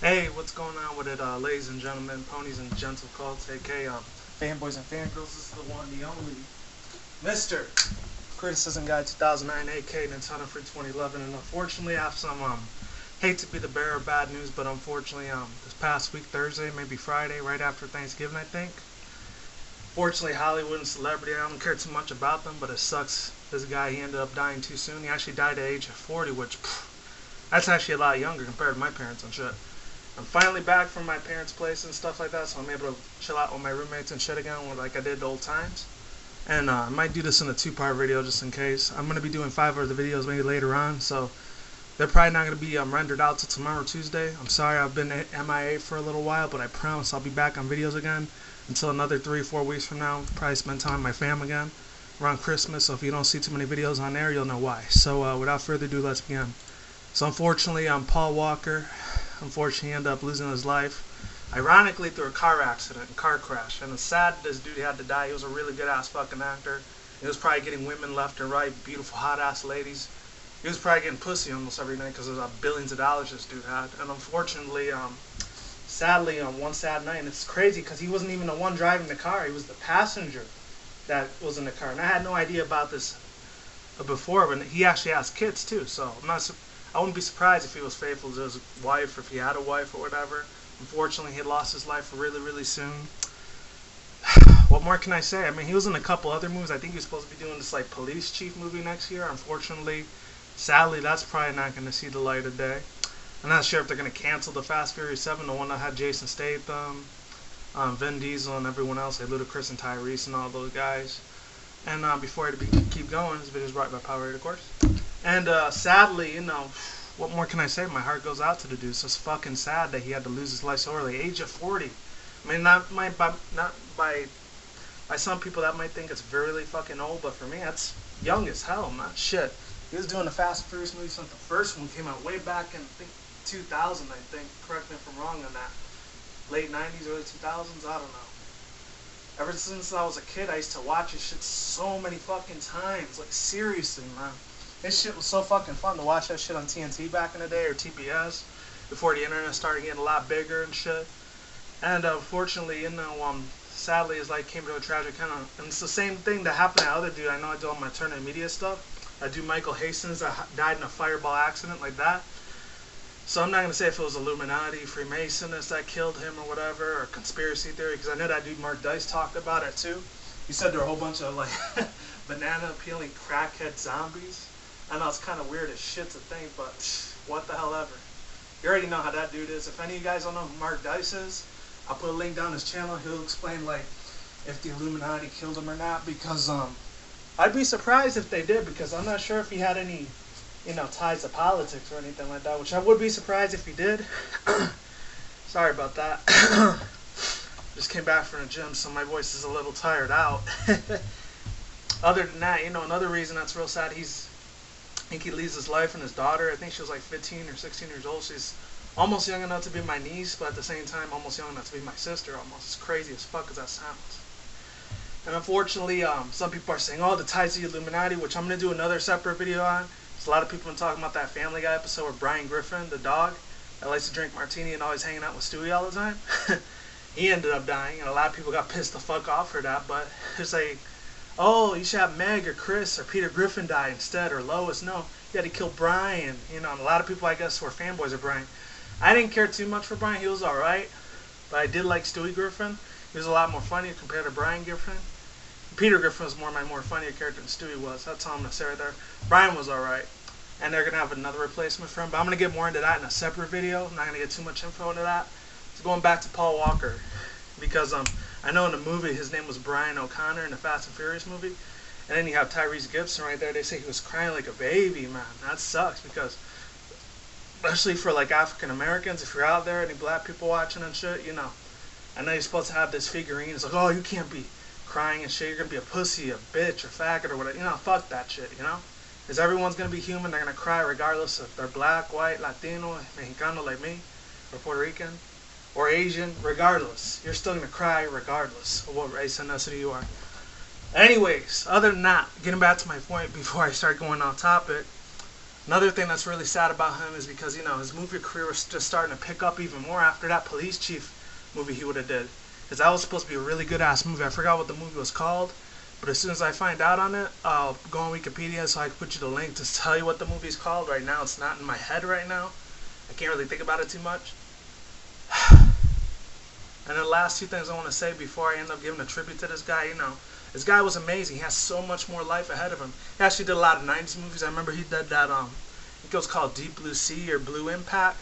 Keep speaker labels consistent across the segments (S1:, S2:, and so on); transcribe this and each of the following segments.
S1: Hey, what's going on with it, ladies and gentlemen, ponies and gentle cults, aka fanboys and fangirls? This is the one, the only, Mr. Criticism Guy 2009, aka Nintendofreak2011, and unfortunately, I have some hate to be the bearer of bad news, but unfortunately, this past week, Thursday, maybe Friday, right after Thanksgiving, I think. Fortunately, Hollywood and celebrity, I don't care too much about them, but it sucks. This guy, he ended up dying too soon. He actually died at the age of 40, which, that's actually a lot younger compared to my parents and shit. I'm finally back from my parents' place and stuff like that, so I'm able to chill out with my roommates and shit again like I did the old times. And I might do this in a two-part video just in case. I'm going to be doing 5 of the videos maybe later on, so they're probably not going to be rendered out till tomorrow, Tuesday. I'm sorry I've been MIA for a little while, but I promise I'll be back on videos again until another 3 or 4 weeks from now. Probably spend time with my fam again around Christmas, so if you don't see too many videos on there, you'll know why. So without further ado, let's begin. So unfortunately, I'm Paul Walker. Unfortunately, he ended up losing his life, ironically through a car accident, car crash. And it's sad this dude had to die. He was a really good ass fucking actor. He was probably getting women left and right, beautiful hot ass ladies. He was probably getting pussy almost every night because of billions of dollars this dude had. And unfortunately, sadly, on one sad night, and it's crazy because he wasn't even the one driving the car. He was the passenger that was in the car. And I had no idea about this before, but he actually has kids too. So I wouldn't be surprised if he was faithful to his wife, or if he had a wife or whatever. Unfortunately, he lost his life really, really soon. What more can I say? I mean, he was in a couple other movies. I think he was supposed to be doing this like police chief movie next year. Unfortunately, sadly, that's probably not going to see the light of day. I'm not sure if they're going to cancel the Fast Furious 7, the one that had Jason Statham, Vin Diesel, and everyone else, like Ludacris and Tyrese and all those guys. And before I keep going, this video is brought by Powerade, of course. And sadly, you know, what more can I say? My heart goes out to the dude. So it's fucking sad that he had to lose his life so early, age of 40. I mean, not by some people that might think it's really fucking old, but for me, that's young as hell, man. Shit. He was doing the Fast and Furious movies since the first one came out way back in, I think, 2000, I think. Correct me if I'm wrong on that. Late 90s, early 2000s, I don't know. Ever since I was a kid, I used to watch this shit so many fucking times. Like, seriously, man. This shit was so fucking fun to watch that shit on TNT back in the day, or TBS, before the internet started getting a lot bigger and shit. And unfortunately, you know, sadly, his life came to a tragic end. And it's the same thing that happened to that other dude. I know I do all my Turner Media stuff. I do Michael Hastings that died in a fireball accident like that. So I'm not going to say if it was Illuminati, Freemasonists that killed him or whatever, or conspiracy theory, because I know that dude Mark Dice talked about it too. He said there were a whole bunch of like banana peeling crackhead zombies. I know it's kind of weird as shit to think, but what the hell ever. You already know how that dude is. If any of you guys don't know who Mark Dice is, I'll put a link down his channel. He'll explain like if the Illuminati killed him or not, because I'd be surprised if they did, because I'm not sure if he had any, you know, ties to politics or anything like that, which I would be surprised if he did. Sorry about that. Just came back from the gym, so my voice is a little tired out. Other than that, you know, another reason that's real sad, I think he leaves his life and his daughter. I think she was like 15 or 16 years old. She's almost young enough to be my niece, but at the same time, almost young enough to be my sister almost. It's crazy as fuck as that sounds. And unfortunately, some people are saying, oh, the ties to the Illuminati, which I'm going to do another separate video on. A lot of people have been talking about that Family Guy episode where Brian Griffin, the dog, that likes to drink martini and always hanging out with Stewie all the time, he ended up dying, and a lot of people got pissed the fuck off for that, but it's like, oh, you should have Meg or Chris or Peter Griffin die instead, or Lois. No, you had to kill Brian, you know, and a lot of people, I guess, were fanboys of Brian. I didn't care too much for Brian. He was alright, but I did like Stewie Griffin. He was a lot more funny compared to Brian Griffin. Peter Griffin was more funnier character than Stewie was. That's all I'm going to say right there. Brian was alright. And they're going to have another replacement for him. But I'm going to get more into that in a separate video. I'm not going to get too much info into that. So going back to Paul Walker. Because I know in the movie his name was Brian O'Connor in the Fast and Furious movie. And then you have Tyrese Gibson right there. They say he was crying like a baby, man. That sucks because, especially for like African Americans, if you're out there, any black people watching and shit, you know. I know you're supposed to have this figurine. It's like, oh, you can't be crying and shit. You're going to be a pussy, a bitch, or faggot, or whatever. You know, fuck that shit, you know. Because everyone's going to be human. They're going to cry regardless if they're black, white, Latino, Mexicano like me, or Puerto Rican, or Asian. Regardless. You're still going to cry regardless of what race and ethnicity you are. Anyways, other than that, getting back to my point before I start going off topic, Another thing that's really sad about him is because, you know, his movie career was just starting to pick up even more after that Police Chief movie he would have did. Because that was supposed to be a really good ass movie. I forgot what the movie was called, but as soon as I find out on it, I'll go on Wikipedia so I can put you the link to tell you what the movie's called. Right now, it's not in my head right now. I can't really think about it too much. And the last two things I want to say before I end up giving a tribute to this guy, you know, this guy was amazing. He has so much more life ahead of him. He actually did a lot of 90s movies. I remember he did that, I think it was called Deep Blue Sea or Blue Impact,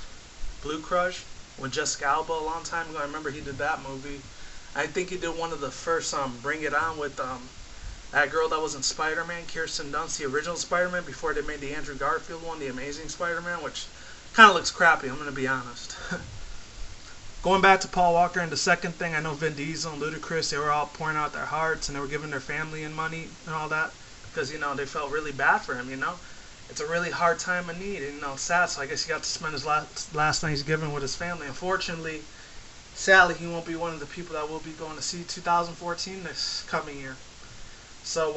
S1: Blue Crush, with Jessica Alba a long time ago. I remember he did that movie. I think he did one of the first Bring It On with that girl that was in Spider-Man, Kirsten Dunst, the original Spider-Man, before they made the Andrew Garfield one, The Amazing Spider-Man, which kind of looks crappy, I'm going to be honest. Going back to Paul Walker and the second thing, I know Vin Diesel and Ludacris, they were all pouring out their hearts and they were giving their family and money and all that because, you know, they felt really bad for him, you know. It's a really hard time of need, and, you know, it's sad, so I guess he got to spend his last Thanksgiving with his family. Unfortunately, sadly, he won't be one of the people that will be going to see 2014 this coming year. So,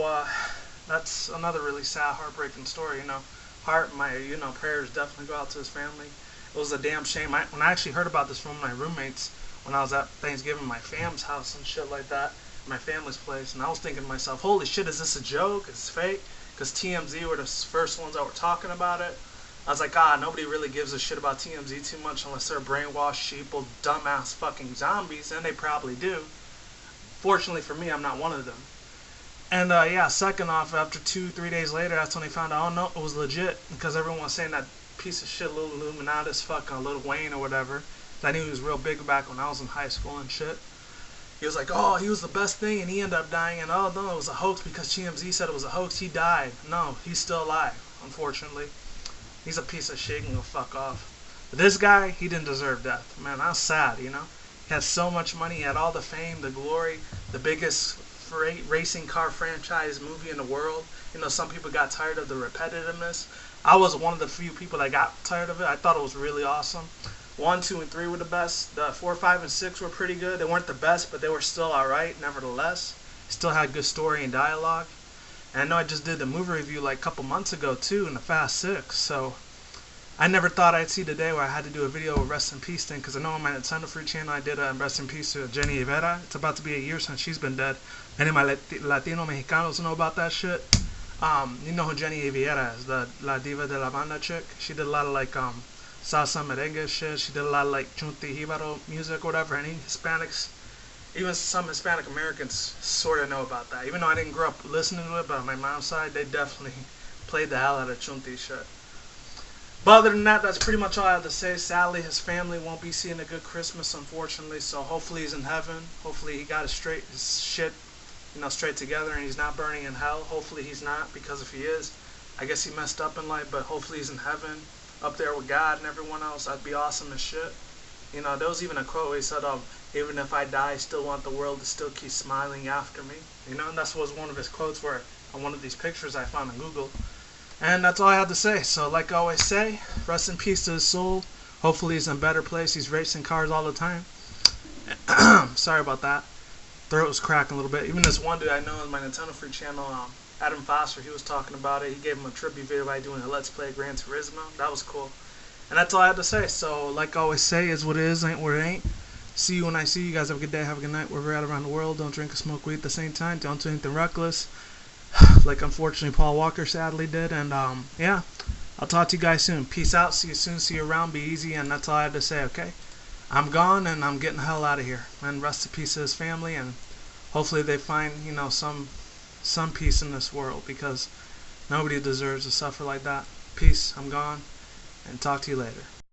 S1: that's another really sad, heartbreaking story, you know. My prayers definitely go out to his family. It was a damn shame. When I actually heard about this from my roommates when I was at Thanksgiving, my fam's house and shit like that, my family's place, and I was thinking to myself, holy shit, is this a joke? Is it fake? Because TMZ were the first ones that were talking about it. I was like, nobody really gives a shit about TMZ too much unless they're brainwashed, sheeple, dumbass fucking zombies, and they probably do. Fortunately for me, I'm not one of them. And yeah, second off, after 2-3 days later, that's when they found out, oh no, it was legit, because everyone was saying that piece of shit, Lil Illuminatus, fucking Lil Wayne or whatever. I knew he was real big back when I was in high school and shit. He was like, oh, he was the best thing, and he ended up dying, and oh no, it was a hoax because TMZ said it was a hoax. He died. No, he's still alive, unfortunately. He's a piece of shit and go fuck off. But this guy, he didn't deserve death. Man, that's sad, you know. He had so much money, he had all the fame, the glory, the biggest racing car franchise movie in the world. You know, some people got tired of the repetitiveness. I was one of the few people that got tired of it. I thought it was really awesome. 1, 2, and 3 were the best. The 4, 5, and 6 were pretty good. They weren't the best, but they were still alright, nevertheless. Still had good story and dialogue. And I know I just did the movie review like a couple months ago too in the Fast 6, so I never thought I'd see the day where I had to do a video with Rest in Peace thing, because I know on my Nintendo Free channel I did a Rest in Peace to Jenny Rivera. It's about to be a year since she's been dead. Any of my Latino Mexicanos know about that shit. You know who Jenny Rivera is, the La Diva de la Banda chick. She did a lot of like salsa merengue shit. She did a lot of like Chunti Jibaro music or whatever. Any Hispanics, even some Hispanic Americans sort of know about that. Even though I didn't grow up listening to it, but on my mom's side, they definitely played the hell out of Chunti shit. But other than that, that's pretty much all I have to say. Sadly, his family won't be seeing a good Christmas, unfortunately. So hopefully he's in heaven. Hopefully he got his shit, you know, straight together and he's not burning in hell. Hopefully he's not, because if he is, I guess he messed up in life. But hopefully he's in heaven, up there with God and everyone else. That'd be awesome as shit. You know, there was even a quote where he said, even if I die, I still want the world to still keep smiling after me. You know, and that was one of his quotes where on one of these pictures I found on Google. And that's all I had to say. So like I always say, rest in peace to his soul. Hopefully he's in a better place. He's racing cars all the time. Sorry about that. Throat was cracking a little bit. Even this one dude I know on my Nintendo Freak channel, Adam Foster, he was talking about it. He gave him a tribute video by doing a Let's Play Gran Turismo. That was cool. And that's all I had to say. So like I always say, is what it is, ain't what it ain't. See you when I see you. Guys have a good day, have a good night, wherever you're at around the world. Don't drink or smoke weed at the same time. Don't do anything reckless, like unfortunately Paul Walker sadly did. And yeah, I'll talk to you guys soon. Peace out. See you soon. See you around. Be easy. And that's all I had to say. Okay, I'm gone and I'm getting the hell out of here. And rest in peace to his family, and hopefully they find, you know, some peace in this world, because nobody deserves to suffer like that. Peace. I'm gone, and talk to you later.